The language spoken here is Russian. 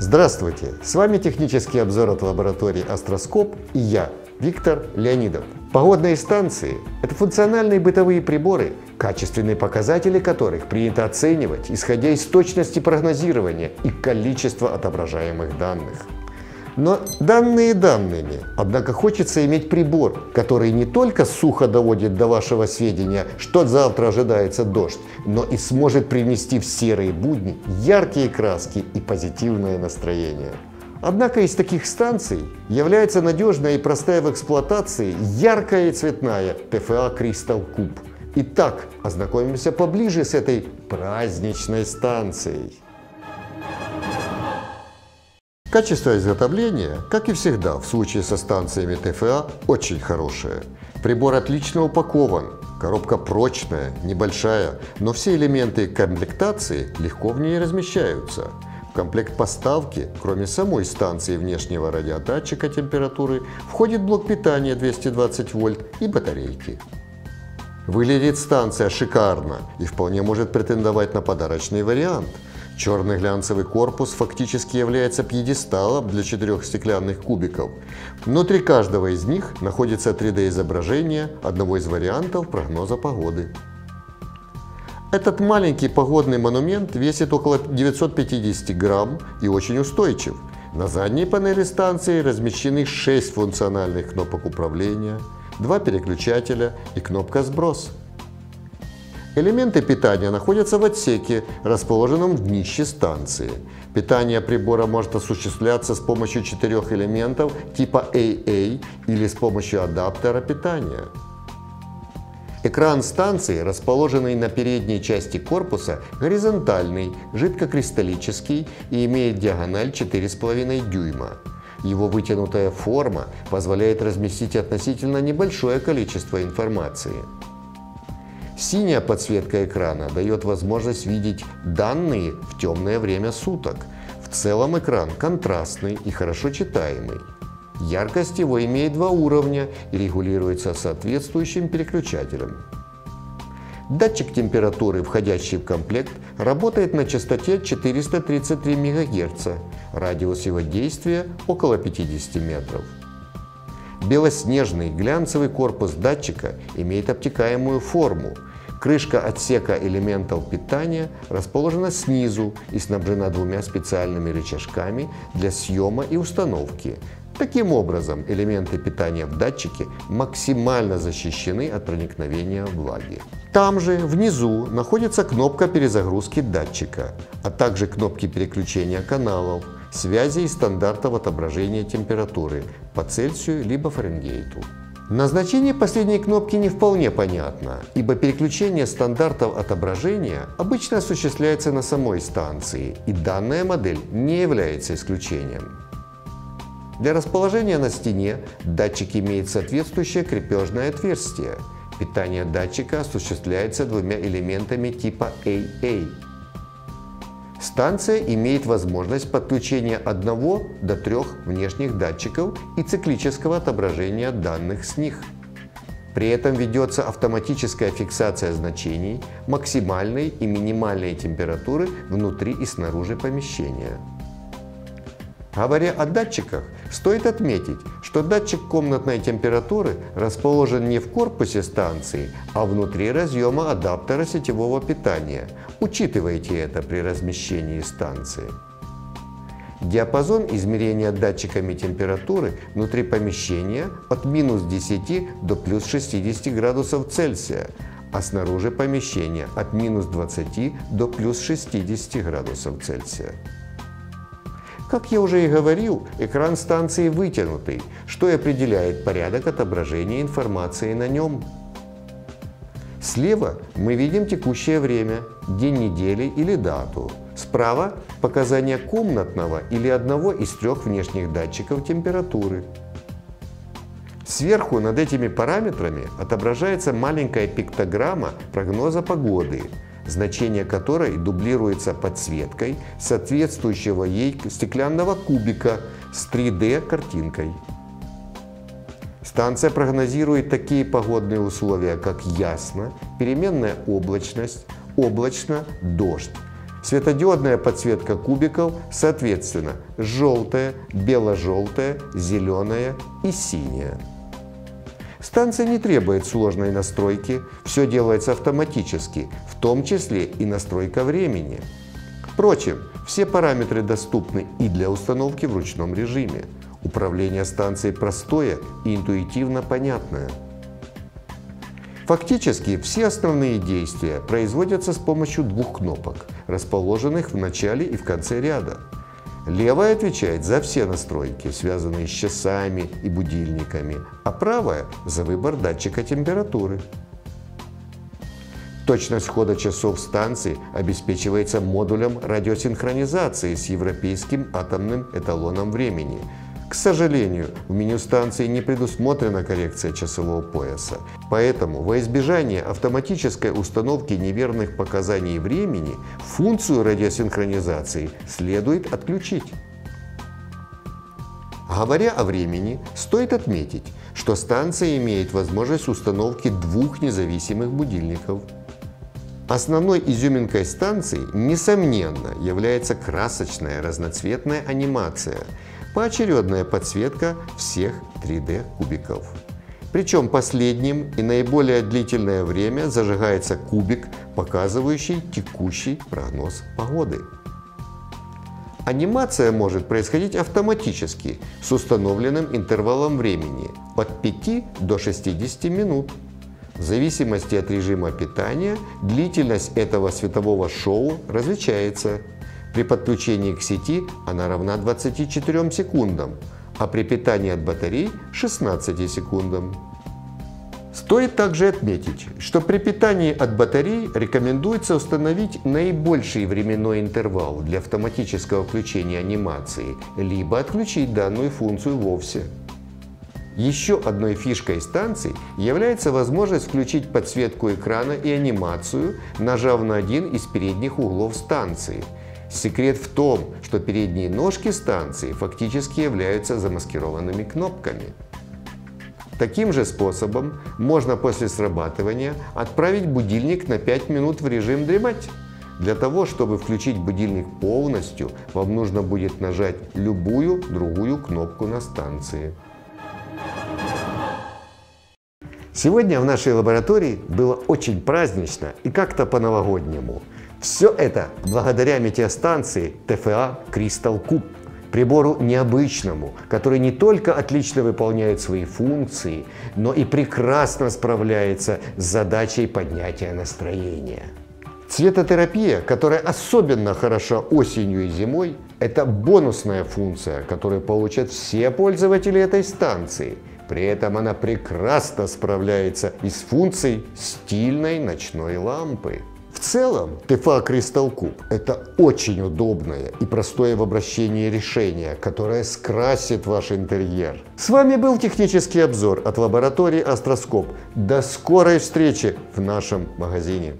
Здравствуйте! С вами технический обзор от лаборатории Астроскоп и я, Виктор Леонидов. Погодные станции – это функциональные бытовые приборы, качественные показатели которых принято оценивать, исходя из точности прогнозирования и количества отображаемых данных. Но данные данными, однако хочется иметь прибор, который не только сухо доводит до вашего сведения, что завтра ожидается дождь, но и сможет привнести в серые будни яркие краски и позитивное настроение. Однако из таких станций является надежная и простая в эксплуатации яркая и цветная ТФА Crystal Cube. Итак, ознакомимся поближе с этой праздничной станцией. Качество изготовления, как и всегда в случае со станциями ТФА, очень хорошее. Прибор отлично упакован, коробка прочная, небольшая, но все элементы комплектации легко в ней размещаются. В комплект поставки, кроме самой станции внешнего радиодатчика температуры, входит блок питания 220 вольт и батарейки. Выглядит станция шикарно и вполне может претендовать на подарочный вариант. Черный глянцевый корпус фактически является пьедесталом для 4 стеклянных кубиков. Внутри каждого из них находится 3D-изображение одного из вариантов прогноза погоды. Этот маленький погодный монумент весит около 950 грамм и очень устойчив. На задней панели станции размещены 6 функциональных кнопок управления, 2 переключателя и кнопка «Сброс». Элементы питания находятся в отсеке, расположенном в днище станции. Питание прибора может осуществляться с помощью 4 элементов типа AA или с помощью адаптера питания. Экран станции, расположенный на передней части корпуса, горизонтальный, жидкокристаллический и имеет диагональ 4,5 дюйма. Его вытянутая форма позволяет разместить относительно небольшое количество информации. Синяя подсветка экрана дает возможность видеть данные в темное время суток. В целом экран контрастный и хорошо читаемый. Яркость его имеет 2 уровня и регулируется соответствующим переключателем. Датчик температуры, входящий в комплект, работает на частоте 433 МГц. Радиус его действия около 50 метров. Белоснежный глянцевый корпус датчика имеет обтекаемую форму. Крышка отсека элементов питания расположена снизу и снабжена 2 специальными рычажками для съема и установки. Таким образом, элементы питания в датчике максимально защищены от проникновения влаги. Там же, внизу, находится кнопка перезагрузки датчика, а также кнопки переключения каналов, связи и стандартов отображения температуры по Цельсию либо Фаренгейту. Назначение последней кнопки не вполне понятно, ибо переключение стандартов отображения обычно осуществляется на самой станции, и данная модель не является исключением. Для расположения на стене датчик имеет соответствующее крепежное отверстие. Питание датчика осуществляется 2 элементами типа AA. Станция имеет возможность подключения 1 до 3 внешних датчиков и циклического отображения данных с них. При этом ведется автоматическая фиксация значений максимальной и минимальной температуры внутри и снаружи помещения. Говоря о датчиках, стоит отметить, что датчик комнатной температуры расположен не в корпусе станции, а внутри разъема адаптера сетевого питания. Учитывайте это при размещении станции. Диапазон измерения датчиками температуры внутри помещения от -10 до +60 градусов Цельсия, а снаружи помещения от -20 до +60 градусов Цельсия. Как я уже и говорил, экран станции вытянутый, что и определяет порядок отображения информации на нем. Слева мы видим текущее время, день недели или дату. Справа – показания комнатного или одного из 3 внешних датчиков температуры. Сверху над этими параметрами отображается маленькая пиктограмма прогноза погоды, значение которой дублируется подсветкой соответствующего ей стеклянного кубика с 3D-картинкой. Станция прогнозирует такие погодные условия, как ясно, переменная облачность, облачно, дождь. Светодиодная подсветка кубиков, соответственно, желтая, бело-желтая, зеленая и синяя. Станция не требует сложной настройки, все делается автоматически, в том числе и настройка времени. Впрочем, все параметры доступны и для установки в ручном режиме. Управление станцией простое и интуитивно понятное. Фактически все основные действия производятся с помощью двух кнопок, расположенных в начале и в конце ряда. Левая отвечает за все настройки, связанные с часами и будильниками, а правая – за выбор датчика температуры. Точность хода часов станции обеспечивается модулем радиосинхронизации с европейским атомным эталоном времени. К сожалению, в меню станции не предусмотрена коррекция часового пояса, поэтому во избежание автоматической установки неверных показаний времени функцию радиосинхронизации следует отключить. Говоря о времени, стоит отметить, что станция имеет возможность установки двух независимых будильников. Основной изюминкой станции, несомненно, является красочная разноцветная анимация, поочередная подсветка всех 3D-кубиков. Причем последним и наиболее длительное время зажигается кубик, показывающий текущий прогноз погоды. Анимация может происходить автоматически с установленным интервалом времени от 5 до 60 минут. В зависимости от режима питания длительность этого светового шоу различается. При подключении к сети она равна 24 секундам, а при питании от батарей – 16 секундам. Стоит также отметить, что при питании от батарей рекомендуется установить наибольший временной интервал для автоматического включения анимации, либо отключить данную функцию вовсе. Еще одной фишкой станции является возможность включить подсветку экрана и анимацию, нажав на один из передних углов станции. Секрет в том, что передние ножки станции фактически являются замаскированными кнопками. Таким же способом можно после срабатывания отправить будильник на 5 минут в режим «Дремать». Для того, чтобы включить будильник полностью, вам нужно будет нажать любую другую кнопку на станции. Сегодня в нашей лаборатории было очень празднично и как-то по-новогоднему. Все это благодаря метеостанции ТФА Crystal Cube, прибору необычному, который не только отлично выполняет свои функции, но и прекрасно справляется с задачей поднятия настроения. Цветотерапия, которая особенно хороша осенью и зимой, это бонусная функция, которую получат все пользователи этой станции. При этом она прекрасно справляется и с функцией стильной ночной лампы. В целом, ТФА Crystal Cube – это очень удобное и простое в обращении решение, которое скрасит ваш интерьер. С вами был технический обзор от лаборатории Астроскоп. До скорой встречи в нашем магазине.